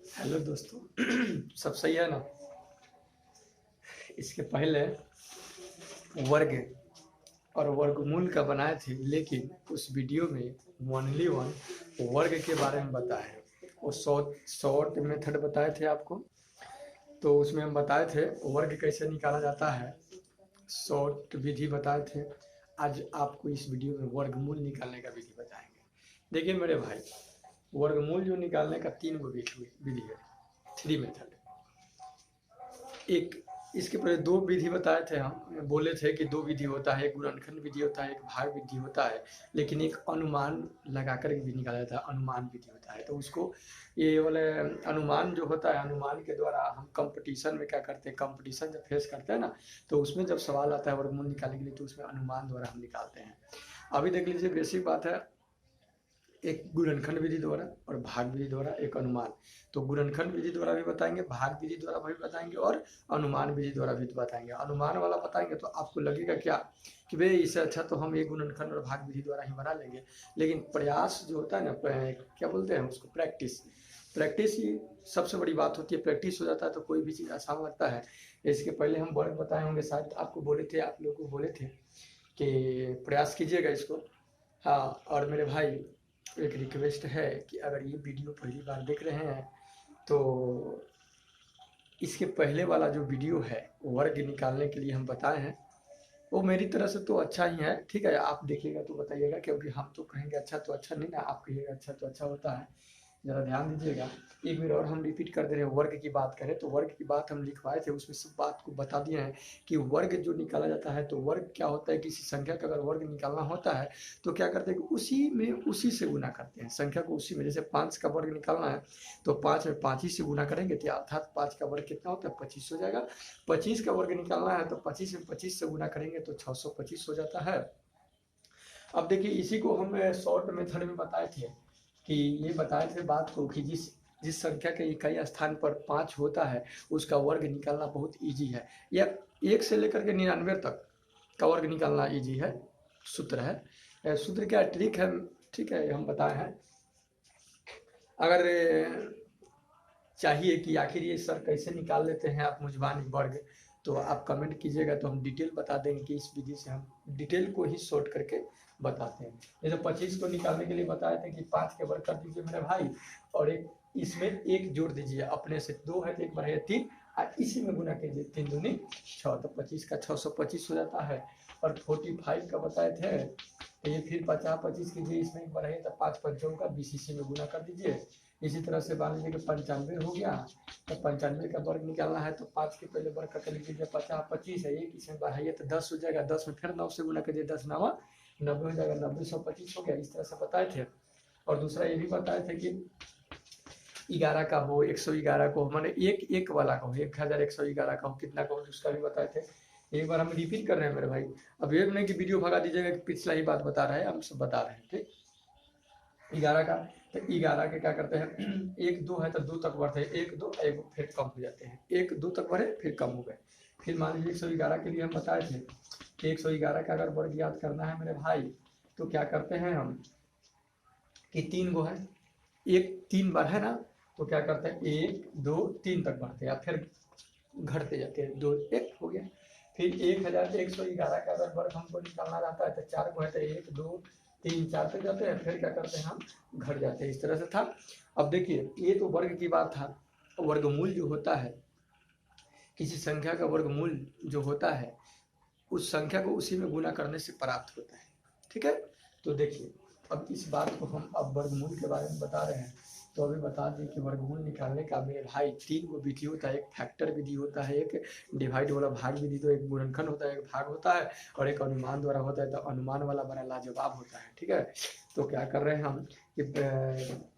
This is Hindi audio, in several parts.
हेलो दोस्तों। सब सही है ना। इसके पहले वर्ग और वर्गमूल का बनाए थे, लेकिन उस वीडियो में ओनली वन वर्ग के बारे में बताए हैं। वो शॉर्ट मेथड बताए थे आपको। तो उसमें हम बताए थे वर्ग कैसे निकाला जाता है, शॉर्ट विधि बताए थे। आज आपको इस वीडियो में वर्गमूल निकालने का विधि बताएंगे। देखिए मेरे भाई, वर्गमूल जो निकालने का 3 गो विधि है, 3 मेथड। एक इसके पहले 2 विधि बताए थे, हम बोले थे कि 2 विधि होता है, एक गुणनखंड विधि होता है, एक भाग विधि होता है, लेकिन एक अनुमान लगाकर भी निकाला जाता है, अनुमान विधि होता है। तो उसको ये वाले अनुमान जो होता है, अनुमान के द्वारा हम कंपटीशन में क्या करते हैं, कंपटीशन जब फेस करते हैं ना, तो उसमें जब सवाल आता है वर्गमूल निकालने के लिए, तो उसमें अनुमान द्वारा हम निकालते हैं। अभी देख लीजिए, बेसिक बात है, एक गुणनखंड विधि द्वारा और भाग विधि द्वारा, एक अनुमान। तो गुणनखंड विधि द्वारा भी बताएंगे, भाग विधि द्वारा भी बताएंगे और अनुमान विधि द्वारा भी बताएंगे। अनुमान वाला बताएंगे तो आपको लगेगा क्या कि भाई इससे अच्छा तो हम एक गुणनखंड और भाग विधि द्वारा ही बना लेंगे, लेकिन प्रयास जो होता है ना, क्या बोलते हैं उसको, प्रैक्टिस। प्रैक्टिस ही सबसे बड़ी बात होती है। प्रैक्टिस हो जाता है तो कोई भी चीज़ आसान लगता है। इसके पहले हम वर्ग बताए होंगे, शायद आपको बोले थे, आप लोगों को बोले थे कि प्रयास कीजिएगा इसको। हाँ, और मेरे भाई एक रिक्वेस्ट है कि अगर ये वीडियो पहली बार देख रहे हैं तो इसके पहले वाला जो वीडियो है वर्ग निकालने के लिए हम बताए हैं, वो मेरी तरह से तो अच्छा ही है। ठीक है, आप देखिएगा तो बताइएगा, क्योंकि हम तो कहेंगे अच्छा तो अच्छा नहीं ना, आप कहिएगा अच्छा तो अच्छा होता है। ज़रा ध्यान दीजिएगा। एक बार और हम रिपीट कर दे रहे हैं। वर्ग की बात करें तो वर्ग की बात हम लिखवाए थे, उसमें सब बात को बता दिए हैं कि वर्ग जो निकाला जाता है, तो वर्ग क्या होता है, किसी संख्या का अगर वर्ग निकालना होता है तो क्या करते हैं कि उसी से गुना करते हैं संख्या को। उसी में जैसे 5 का वर्ग निकालना है तो 5 में 5 ही से गुना करेंगे, तो अर्थात 5 का वर्ग कितना होता है, 25 हो जाएगा। 25 का वर्ग निकालना है तो 25 में 25 से गुना करेंगे तो 625 हो जाता है। अब देखिए, इसी को हम शॉर्ट मेथड में बताए थे कि ये बताए थे बात को कि जिस जिस संख्या के इकाई स्थान पर 5 होता है उसका वर्ग निकालना बहुत इजी है। या 1 से लेकर के 99 तक का वर्ग निकालना इजी है। सूत्र है, सूत्र क्या ट्रिक है, ठीक है, हम बताए हैं। अगर चाहिए कि आखिर ये सर कैसे निकाल लेते हैं आप मुजबानी वर्ग, तो आप कमेंट कीजिएगा, तो हम डिटेल बता देंगे कि इस विधि से हम डिटेल को ही शॉर्ट करके बताते हैं। जैसे 25 को निकालने के लिए बताए थे कि 5 के वर्ग कर दीजिए मेरे भाई, और एक इसमें एक जोड़ दीजिए, अपने से 2 है तो एक बढ़ाइए 3, और इसी में गुना कीजिए, 3 दूनी 6, तो 25 का 625 हो जाता है। और 45 का बताए थे, तो ये फिर 50-25 कीजिए, इसमें एक बढ़ाइए तो 5 पंचों का 20, इसी में गुना कर दीजिए। इसी तरह से मान लीजिए कि 95 हो गया, तो 95 का वर्ग निकालना है तो 5 के पहले वर्ग करके लिख लीजिए, 50-25 है, एक इसमें बढ़ाइए तो 10 हो जाएगा, 10 में फिर 9 से गुना कीजिए, 10 9 90 हो जाएगा, 90 125 हो गया। इस तरह से बताए थे। और दूसरा ये भी बताए थे कि 11 का हो, 111 को, मैंने एक एक वाला का हो, 1111 का हो, कितना का हो, उसका भी बताए थे। एक बार हम रिपीट कर रहे हैं मेरे भाई। अब ये नहीं कि वीडियो भगा दीजिएगा कि पिछला ही बात बता रहे हैं, हम सब बता रहे हैं। ठीक, 11 का, तो 11 के क्या करते हैं, 1 2 है तो 2 तक बढ़ते हैं, 1 2 1 फिर कम हो जाते हैं, 1 2 तक बढ़े फिर कम हो गए। फिर मान लीजिए 111 के लिए हम बताए थे कि 111 का अगर वर्ग याद करना है मेरे भाई, तो क्या करते हैं हम कि 3 गो है, एक 3 बार है ना, तो क्या करते हैं 1 2 3 तक बढ़ते हैं, फिर घटते जाते हैं, 2 1 हो गया। फिर 1111 का अगर वर्ग हमको निकालना रहता है तो 4 को है तो 1 2 3 4 तक जाते हैं, फिर क्या करते हैं हम घट जाते हैं। इस तरह से था। अब देखिए, ये तो वर्ग की बात था। वर्गमूल जो होता है, किसी संख्या का वर्गमूल जो होता है, उस संख्या को उसी में गुना करने से प्राप्त होता है। ठीक है, तो देखिए, अब इस बात को हम अब वर्गमूल के बारे में बता रहे हैं। तो अभी बता दें कि वर्गमूल निकालने का मेरे भाई 3 गो विधि होता है। एक फैक्टर विधि होता है, एक डिवाइड वाला भाग विधि, तो एक गुणनखंड होता है, एक भाग होता है, और एक अनुमान द्वारा होता है। तो अनुमान वाला बड़ा लाजवाब होता है। ठीक है, तो क्या कर रहे हैं हम कि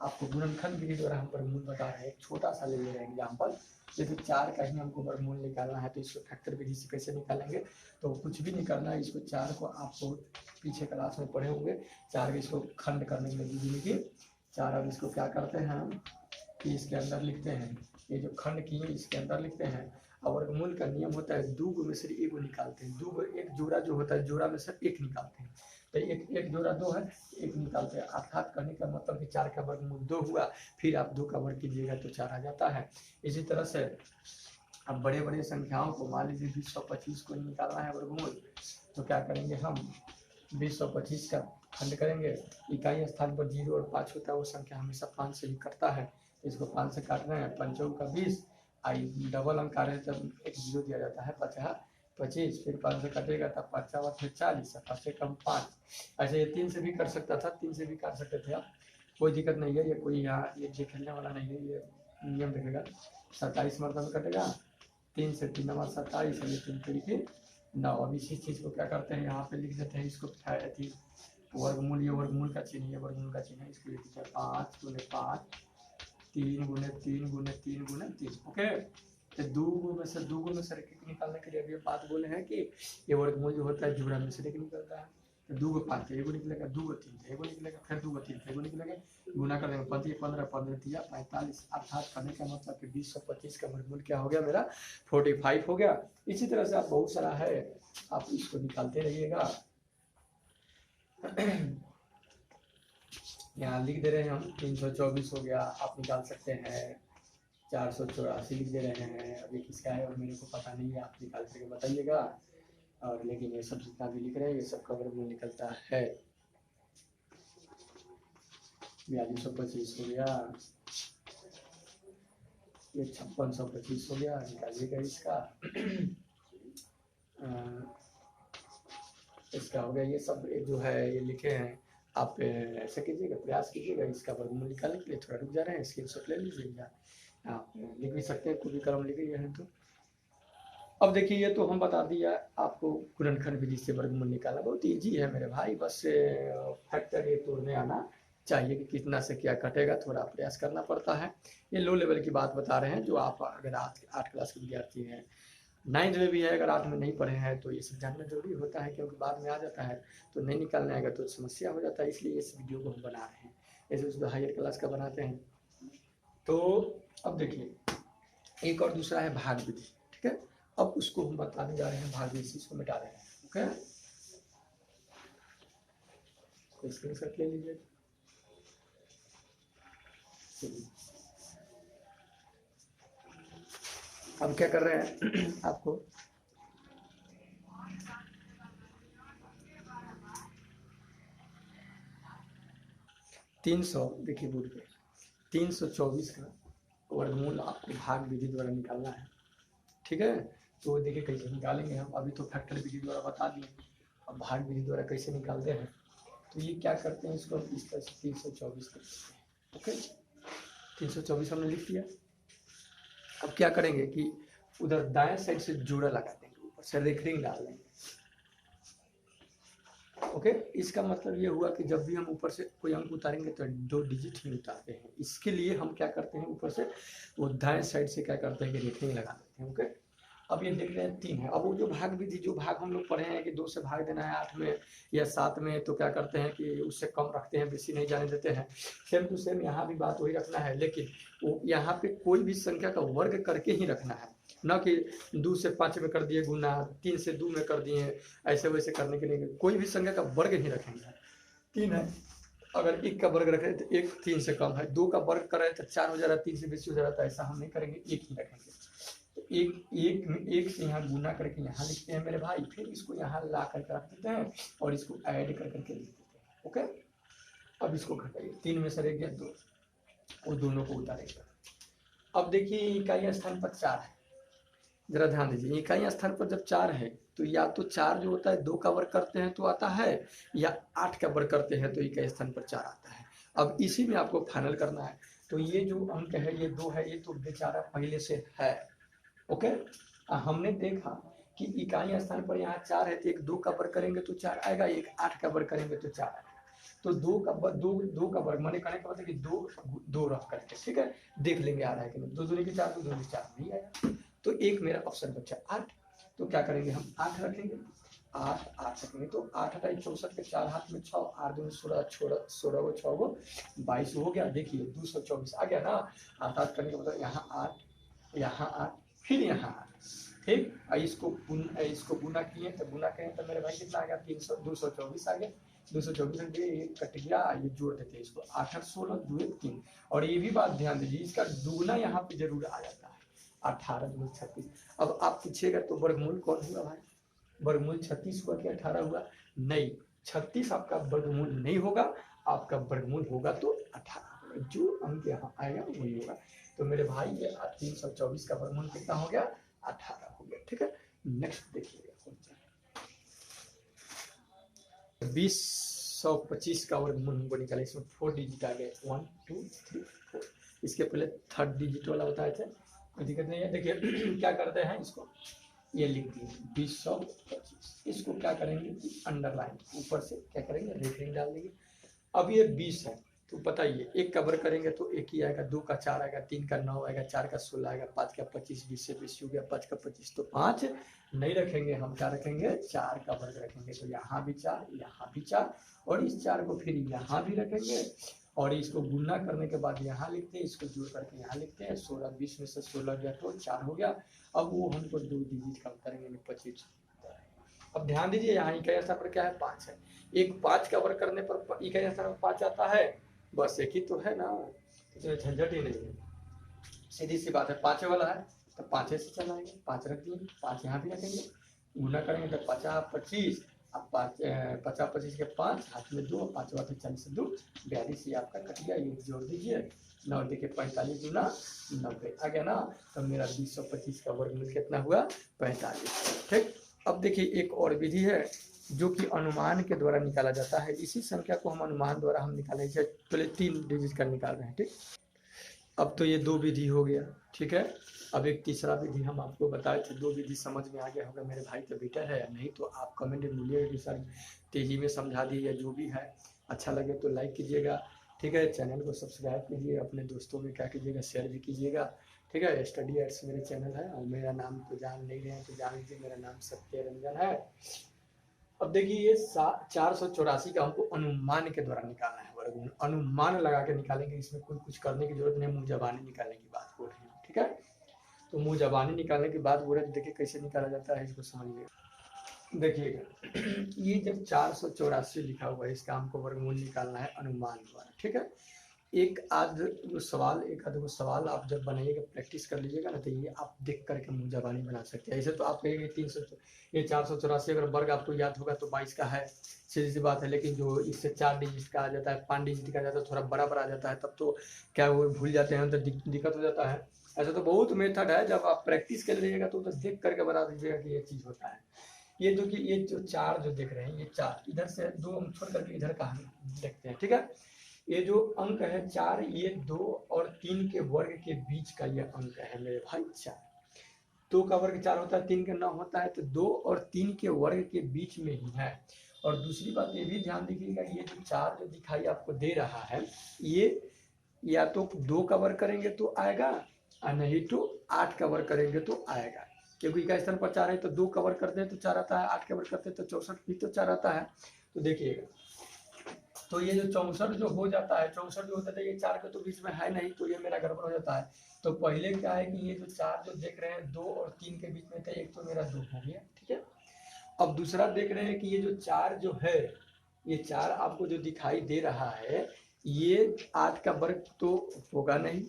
आपको गुणनखंड विधि द्वारा हम वर्गमूल बता रहे हैं। एक छोटा सा ले ले रहे हैं एग्जाम्पल, जैसे 4 का ही हमको वर्गमूल निकालना है, तो इसको फैक्टर विधि से कैसे निकालेंगे। तो कुछ भी नहीं करना है, इसको 4 को आपको पीछे क्लास में पढ़े होंगे। 4 इसको खंड करने में दीजिए कि 4। अब इसको क्या करते हैं हम कि इसके अंदर लिखते हैं, ये जो खंड किए इसके अंदर लिखते हैं। और वर्गमूल का नियम होता है 2 गो में से 1 गो निकालते हैं। 2 गो, एक जोड़ा जो होता है, जोड़ा में से 1 निकालते हैं। तो एक एक जोड़ा 2 है, एक निकालते हैं, अर्थात कहने का मतलब कि 4 का वर्गमूल 2 हुआ, फिर आप 2 का वर्ग कीजिएगा तो 4 आ जाता है। इसी तरह से अब बड़े बड़े संख्याओं को, मान लीजिए 225 को निकालना है वर्गमूल, तो क्या करेंगे हम, 225 का खंड करेंगे, इकाई स्थान पर 0 और 5 होता है, वो संख्या हमेशा 5 से ही कटता है, इसको 5 से काट रहे हैं, 5 का 20, आई डबल अंक आ रहे हैं तब एक 0 दिया जाता है, 25, फिर 5 से कटेगा तब 5 फिर 40, 5 से कम 5, ऐसे ये 3 से भी कर सकता था, 3 से भी काट सकते थे आप, कोई दिक्कत नहीं है, ये कोई यहाँ ये देखने वाला नहीं है, ये नियम देखेगा। 27 मतलब कटेगा, 3 से 3 नंबर 27, ये 3 तरीके 9। अब इसी चीज़ को क्या करते हैं, यहाँ पे लिख देते हैं, इसको वर्गमूल, ये वर्गमूल का चिन्ह, ये वर्गमूल का चिन्ह है, इसको लिख देते हैं 5 गुने 5, 3 गुने 3 गुने 3 गुने 3। ओके, तो 2 में से एक निकालने के लिए अभी बात बोले हैं कि ये वर्गमूल जो होता है जोड़ा में से एक निकलता है, तो 2 को 5 एगो निकलेगा, 2 को 3 एगो निकलेगा, फिर 2 को 3 एगो निकलेगा, गुना कर देंगे 15 15 दिया 45, अर्थात करने का मतलब कि 225 का वर्गमूल क्या हो गया मेरा 45 हो गया। इसी तरह से आप बहुत सारा है, आप इसको निकालते रहिएगा। यहाँ लिख दे रहे हैं हम 324 हो गया, आप निकाल सकते हैं 484 लिख दे रहे हैं, अभी किसका है और मेरे को पता नहीं है, आप निकाल करके बताइएगा। और लेकिन ये सब जितना भी लिख रहे हैं ये सब का वर्गमूल निकलता है 4225 हो गया, ये 5625 हो गया, निकालिएगा इसका। इसका हो गया, ये सब जो है ये लिखे हैं, आप ऐसा कीजिएगा, प्रयास कीजिएगा इसका वर्गमूल निकालने के लिए, थोड़ा रुक जा रहे हैं, स्क्रीनशॉट ले लीजिएगा, आप लिख भी सकते हैं, कोई भी कलम लिख रही है तो। अब देखिए ये तो हम बता दिया आपको, गुणनखंड विधि से वर्गमूल निकालना बहुत ईजी है मेरे भाई, बस फैक्टर ये तोड़ने आना चाहिए कि कितना से क्या कटेगा, थोड़ा प्रयास करना पड़ता है। ये लो लेवल की बात बता रहे हैं, जो आप अगर 8 क्लास के विद्यार्थी हैं, 9th में भी है, अगर 8 में नहीं पढ़े हैं तो ये सब जानना जरूरी होता है, क्योंकि बाद में आ जाता है तो नहीं निकालने आएगा तो समस्या हो जाता है, इसलिए इस वीडियो को हम बना रहे हैं, ऐसे उसको हायर क्लास का बनाते हैं। तो अब देखिए एक और दूसरा है भाग विधि, ठीक है, अब उसको हम बताने जा रहे हैं, भाग विधि इसको मिटा रहे हैं। ओके, तो स्क्रीनशॉट ले लीजिए। अब क्या कर रहे हैं आपको देखिए बोर्ड पे 324 का वर्गमूल आपको भाग विधि द्वारा निकालना है, ठीक है। तो देखिए कैसे निकालेंगे हम, अभी तो फैक्टर विधि द्वारा बता दिए, अब भाग विधि द्वारा कैसे निकालते हैं। तो ये क्या करते हैं, इसको इस तरह से 324 कर देते हैं। ओके, 324 हमने लिख दिया। अब क्या करेंगे कि उधर दाएं साइड से जोड़ा लगा देंगे, ऊपर से रेखरिंग डाल देंगे। ओके, इसका मतलब ये हुआ कि जब भी हम ऊपर से कोई अंक उतारेंगे तो 2 डिजिट ही उतारते हैं, इसके लिए हम क्या करते हैं, ऊपर से वो दाएं साइड से क्या करते हैं कि रेखरिंग लगा देते हैं। ओके, अब ये देख रहे हैं 3 है, अब वो जो भाग विधि, जो भाग हम लोग पढ़े हैं कि 2 से भाग देना है 8 में या 7 में, तो क्या करते हैं कि उससे कम रखते हैं, बेसी नहीं जाने देते हैं। सेम टू सेम यहाँ भी बात वही रखना है, लेकिन वो यहाँ पे कोई भी संख्या का वर्ग करके ही रखना है, न कि 2 से 5 में कर दिए गुना, 3 से 2 में कर दिए, ऐसे वैसे करने के लिए कोई भी संख्या का वर्ग ही रखेंगे। 3 है, अगर 1 का वर्ग रखें तो 1 3 से कम है, 2 का वर्ग करें तो 4 हो जा रहा है, 3 से बेसी हो जा रहा है, ऐसा हम नहीं करेंगे, 1 ही रखेंगे। तो एक से यहाँ गुना करके यहाँ लिखते हैं मेरे भाई, फिर इसको यहाँ ला करके रख देते हैं और इसको ऐड कर करके लिख देते हैं। ओके, अब इसको घटाइए, 3 में से रह गया 2, वो दोनों को उतारेगा। अब देखिए इकाई स्थान पर 4 है, जरा ध्यान दीजिए, इकाई स्थान पर जब 4 है तो या तो 4 जो होता है 2 का वर्ग करते हैं तो आता है, या 8 का वर्ग करते हैं तो इकाई स्थान पर 4 आता है। अब इसी में आपको फाइनल करना है, तो ये जो अंक है ये 2 है, ये तो बेचारा पहले से है। ओके, हमने देखा कि इकाई स्थान पर यहाँ 4 है, तो एक 2 का वर्ग करेंगे तो 4 आएगा, एक 8 का वर्ग करेंगे तो 4 आएगा। तो 2 का वर्ग माने करने का मतलब कि 2 रख करके, ठीक है, देख लेंगे आ रहा है कि नहीं, 2 दूनी की 4, 2 दूनी 4 नहीं आएगा, तो एक मेरा ऑप्शन बचा 8। तो क्या करेंगे हम 8 रखेंगे, 8 रखेंगे, तो 8 हटाई 64 के 4 हाथ में 6, 8 दूनी 16, 16 को 6 को 22 हो गया। देखिए 224 आ गया ना, अर्थात करने का मतलब यहाँ 8, यहाँ 8, फिर यहाँ 8, ठीक। इसको गुना किए तो गुना करें तो मेरे भाई कितना आ गया 224 आ गया। 224 ये कट गया, ये जोड़ देते हैं इसको, 8 और 16 2 1 3। और ये भी बात ध्यान दीजिए, इसका दुगना यहाँ पे जरूर आ जाता है, 18 2 36। अब आप पूछिएगा तो वर्गमूल कौन हुआ भाई, वर्गमूल 36 हुआ कि 18 हुआ? नहीं, 36 आपका वर्गमूल नहीं होगा, आपका वर्गमूल होगा तो 18, जो अंक यहाँ आएगा वही होगा। तो मेरे भाई ये 324 का वर्गमूल कितना हो गया? 18 हो गया। ठीक है, नेक्स्ट देखिएगा 2025 का वर्गमूल हमको निकाला, इसमें 4 डिजिट आ गए, 1 2 3 4। इसके पहले 3rd डिजिट वाला होता है, कोई दिक्कत नहीं है। देखिए क्या करते हैं, इसको ये लिख दिए 2025, इसको क्या करेंगे कि अंडरलाइन ऊपर से क्या करेंगे, रेफरिंग डाल देंगे। अब ये 20 है तो बताइए, 1 का वर्ग करेंगे तो 1 ही आएगा, 2 का 4 आएगा, 3 का 9 आएगा, 4 का 16 आएगा, 5 का 25, 20 से 20 हो गया, 5 का 25, तो 5 नहीं रखेंगे हम, क्या रखेंगे? 4 का वर्ग रखेंगे। तो यहाँ भी 4, यहाँ भी 4, और इस 4 को फिर यहाँ भी रखेंगे, और इसको गुना करने के बाद यहाँ लिखते हैं, इसको जोड़ करके यहाँ लिखते हैं। 16 20 में से 16 गया तो 4 हो गया। अब वो हमको 2 डिजिट कम करेंगे, 25। अब ध्यान दीजिए, यहाँ इकाई स्थान पर क्या है? 5 है। एक 5 का वर्ग करने पर इकाई स्थान पर 5 आता है, बस एक ही तो है ना, इसमें झंझट ही नहीं है, सीधी सी बात है। 5 वाला है तो 5 से चलाएंगे, 5 रख दिए, 5 यहाँ भी रखेंगे, गुना करेंगे तो 50 25, अब 50 25 के 5 हाथ में 2, 5 बार 40 से 2 42, ये आपका कट गया, ये जोड़ दीजिए 9 देखिए 45 गुना 90 आ गया ना। तो मेरा 2025 का वर्गमूल कितना हुआ? 45। ठीक, अब देखिए एक और विधि है जो कि अनुमान के द्वारा निकाला जाता है। इसी संख्या को हम अनुमान द्वारा हम निकालेंगे, पहले 3 डिजिट का निकाल रहे हैं। ठीक, अब तो ये 2 विधि हो गया। ठीक है, अब एक तीसरा विधि हम आपको बताए थे, 2 विधि समझ में आ गया होगा मेरे भाई, तो बेटर है, नहीं तो आप कमेंट में बोलिएगा कि सर तेजी में समझा दिए, या जो भी है। अच्छा लगे तो लाइक कीजिएगा, ठीक है, चैनल को सब्सक्राइब कीजिए, अपने दोस्तों में क्या कीजिएगा, शेयर भी कीजिएगा। ठीक है, स्टडी एड्स मेरे चैनल है, और मेरा नाम तो जान नहीं रहे हैं तो जान लीजिए, मेरा नाम सत्य रंजन है। अब देखिए ये 484 का हमको अनुमान के द्वारा निकालना है वर्गमूल, अनुमान लगा के निकालेंगे, इसमें कोई कुछ करने की जरूरत नहीं, मुँह जबानी निकालने की बात बोल रहे हैं। ठीक है, तो मुँह जबानी निकालने की बात बोल रहे हैं, देखिए कैसे निकाला जाता है, इसको समझिएगा। देखिएगा ये जब 484 लिखा हुआ है, इसका हमको वर्गमूल निकालना है अनुमान द्वारा। ठीक है, एक आध सवाल, एक आध सवाल आप जब बनाइएगा, प्रैक्टिस कर लीजिएगा ना, तो ये आप देख करके मुँह जबानी बना सकते हैं। ऐसे तो आप कहेंगे 300, ये 484 अगर वर्ग आपको याद होगा तो 22 का है, सीधी सी बात है। लेकिन जो इससे 4 डिजिट का आ जाता है, 5 डिजिट का आ जाता है, थोड़ा बड़ा आ जाता है, तब तो क्या वो भूल जाते हैं, तो दिक्कत हो जाता है। ऐसा तो बहुत मेथड है, जब आप प्रैक्टिस कर लीजिएगा तो देख करके बता दीजिएगा कि ये चीज़ होता है। ये जो कि ये जो 4 जो देख रहे हैं, ये 4 इधर से 2 हम छोड़ करके इधर का हम देखते हैं। ठीक है, ये जो अंक है 4, ये 2 और 3 के वर्ग के बीच का ये अंक है मेरे भाई 4। 2 का वर्ग 4 होता है, 3 का 9 होता है, तो 2 और 3 के वर्ग के बीच में ही है। और दूसरी बात ये भी ध्यान दीजिएगा, ये जो 4 जो दिखाई आपको दे रहा है, ये या तो 2 का वर्ग करेंगे तो आएगा, और नहीं तो 8 का वर्ग करेंगे तो आएगा। क्योंकि इकाई स्थान पर 4 है तो 2 का वर्ग करते हैं तो 4 आता है, 8 का वर्ग करते हैं तो 64 भी तो 4 आता है। तो देखिएगा, तो ये जो 64 जो हो जाता है, 64 जो होता है, ये 4 के तो बीच में है नहीं, तो ये मेरा गड़बड़ हो जाता है। तो पहले क्या है कि ये जो 4 जो देख रहे हैं 2 और 3 के बीच में था, एक तो मेरा 2 हो गया। ठीक है, अब दूसरा देख रहे हैं कि ये जो 4 जो है, ये 4 आपको जो दिखाई दे रहा है, ये 8 का वर्ग तो होगा नहीं,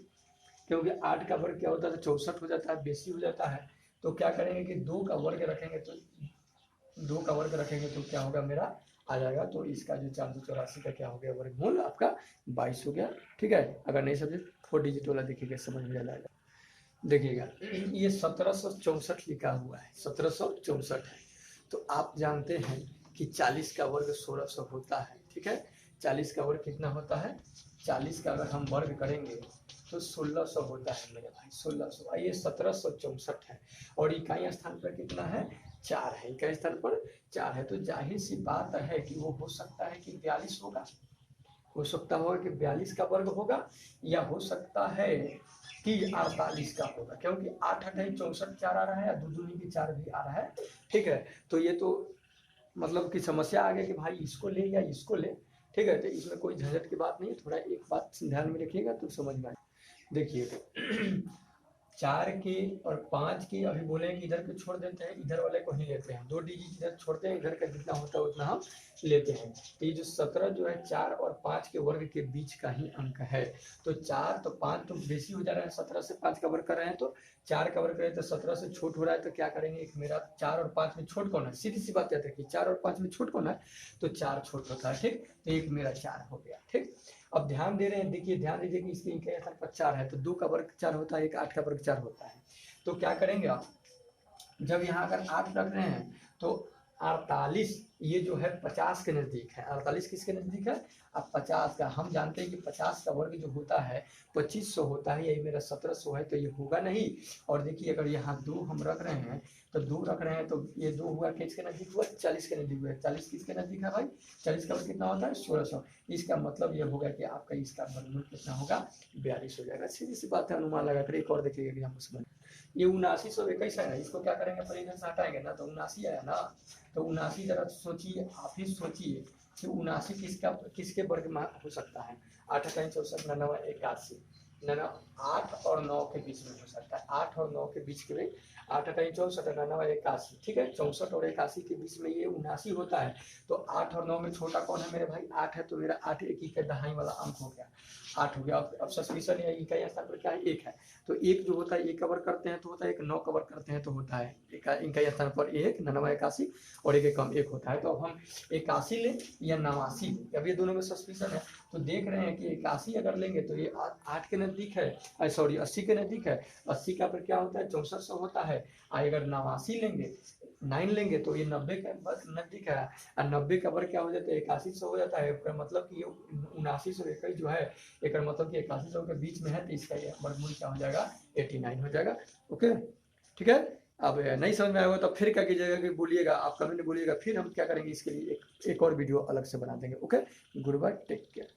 क्योंकि 8 का वर्ग क्या होता है, 64 हो जाता है, बेसी हो जाता है। तो क्या करेंगे कि 2 का वर्ग रखेंगे, तो 2 का वर्ग रखेंगे तो क्या होगा, मेरा आ जाएगा। तो इसका जो 484 का क्या हो गया, वर्गमूल आपका 22 हो गया। ठीक है, अगर नहीं समझे 4 डिजिट वाला देखिएगा, समझ में जाएगा। देखिएगा ये 1764 लिखा हुआ है, 1764 है। तो आप जानते हैं कि 40 का वर्ग 1600 होता है। ठीक है, 40 का वर्ग कितना होता है, 40 का अगर हम वर्ग करेंगे तो 1600 होता है मेरे भाई, 1600। ये 1764 है, और इकाई स्थान पर कितना है, 4 है, इकाई स्थान पर 4 है। तो जाहिर सी बात है कि वो हो सकता है कि 42 होगा, हो सकता होगा कि 42 का वर्ग होगा, या हो सकता है कि 48 का होगा, क्योंकि 8 8 64 4 आ रहा है, 2 दूनी की 4 भी आ रहा है। ठीक है, तो ये तो मतलब कि समस्या आ गई कि भाई इसको ले या इसको ले। ठीक है, तो इसमें कोई झंझट की बात नहीं है, थोड़ा एक बात ध्यान में रखिएगा तो समझ में आए। देखिए 4 के और 5 के अभी बोले हैं कि इधर के छोड़ देते हैं, इधर वाले को ही लेते हैं, 2 डिजिट इधर छोड़ते हैं, इधर का जितना होता है उतना हम लेते हैं। तो ये जो 17 जो है 4 और 5 के वर्ग के बीच का ही अंक है। तो 4 तो 5 तो बेसी हो जा रहा है, 17 से 5 का वर्ग कर रहे हैं तो 4 का वर्ग करें तो 17 से छोट हो रहा है, तो क्या करेंगे, एक मेरा 4 और 5 में छोट कौन है, सीधी सी बात कहते हैं कि 4 और 5 में छोट कौन है, तो 4 छोट होता है, ठीक। तो एक मेरा 4 हो गया, ठीक। अब ध्यान दे रहे हैं, देखिए ध्यान दीजिए कि इसके इनके स्थान पर 4 है, तो 2 का वर्ग 4 होता है, एक 8 का वर्ग 4 होता है। तो क्या करेंगे आप, जब यहाँ अगर 8 रख रहे हैं तो 48 ये जो है 50 के नजदीक है। 48 किसके नजदीक है, अब 50 का, हम जानते हैं कि 50 का वर्ग जो होता है 2500 होता है, यही मेरा 1700 है, तो ये होगा नहीं। और देखिए अगर यहाँ 2 हम रख रहे हैं तो 2 रख रहे हैं तो ये 2 हुआ किसके नजदीक हुआ, 40 के नजदीक हुआ। 40 किसके नजदीक है भाई, 40 का वर्ग कितना होता है 1600। इसका मतलब ये होगा कि आपका इसका वर्गमूल कितना होगा, 42 हो जाएगा। सीधी सी बात है, अनुमान लगा कर एक और देखिएगा एग्जाम में। ये 7921 है, इसको क्या करेंगे, पर इधर से हटाएंगे ना तो 79 आया ना, तो 79 जरा सोचिए, आप ही सोचिए कि 79 किसके वर्ग में हो सकता है। 8 का 64 99 81 8 और 9 के बीच में हो सकता है, 8 और 9 के बीच के में 8 का 64 99 81, ठीक है, 64 और 81 के बीच में ये 79 होता है। तो 8 और 9 में छोटा कौन है मेरे भाई, 8 है, तो मेरा 8 एक ही का दहाई वाला अंक हो गया, 8 हो गया। अब सब्स्टिट्यूशन या इकाई स्थान पर क्या है, 1 है, तो 1 जो होता है 1 कवर करते हैं तो होता है 1, 9 कवर करते हैं तो होता है इकाई स्थान पर 1 99 81 और 1 कम 1 होता है। तो अब हम 81 लें या 89, अब ये दोनों में सब्स्टिट्यूशन है, तो देख रहे हैं कि 81 अगर लेंगे तो ये 8 के नजदीक है, सॉरी 80 के नजदीक है, 80 का पर क्या होता है 6400 होता है। अगर 89 लेंगे 9 लेंगे तो ये 90 के नजदीक है, और 90 का वर्ग क्या हो जाता है 8100 हो जाता है। मतलब कि ये 7921 जो है एक मतलब कि 8100 के बीच में है, तो इसका ये वर्गमूल क्या हो जाएगा 89 हो जाएगा। ओके, ठीक है। अब नहीं समझ में आएगा तो फिर क्या कीजिएगा कि बोलिएगा, आप कमेंट बोलिएगा, फिर हम क्या करेंगे इसके लिए एक और वीडियो अलग से बना देंगे। Okay, good bye, take care.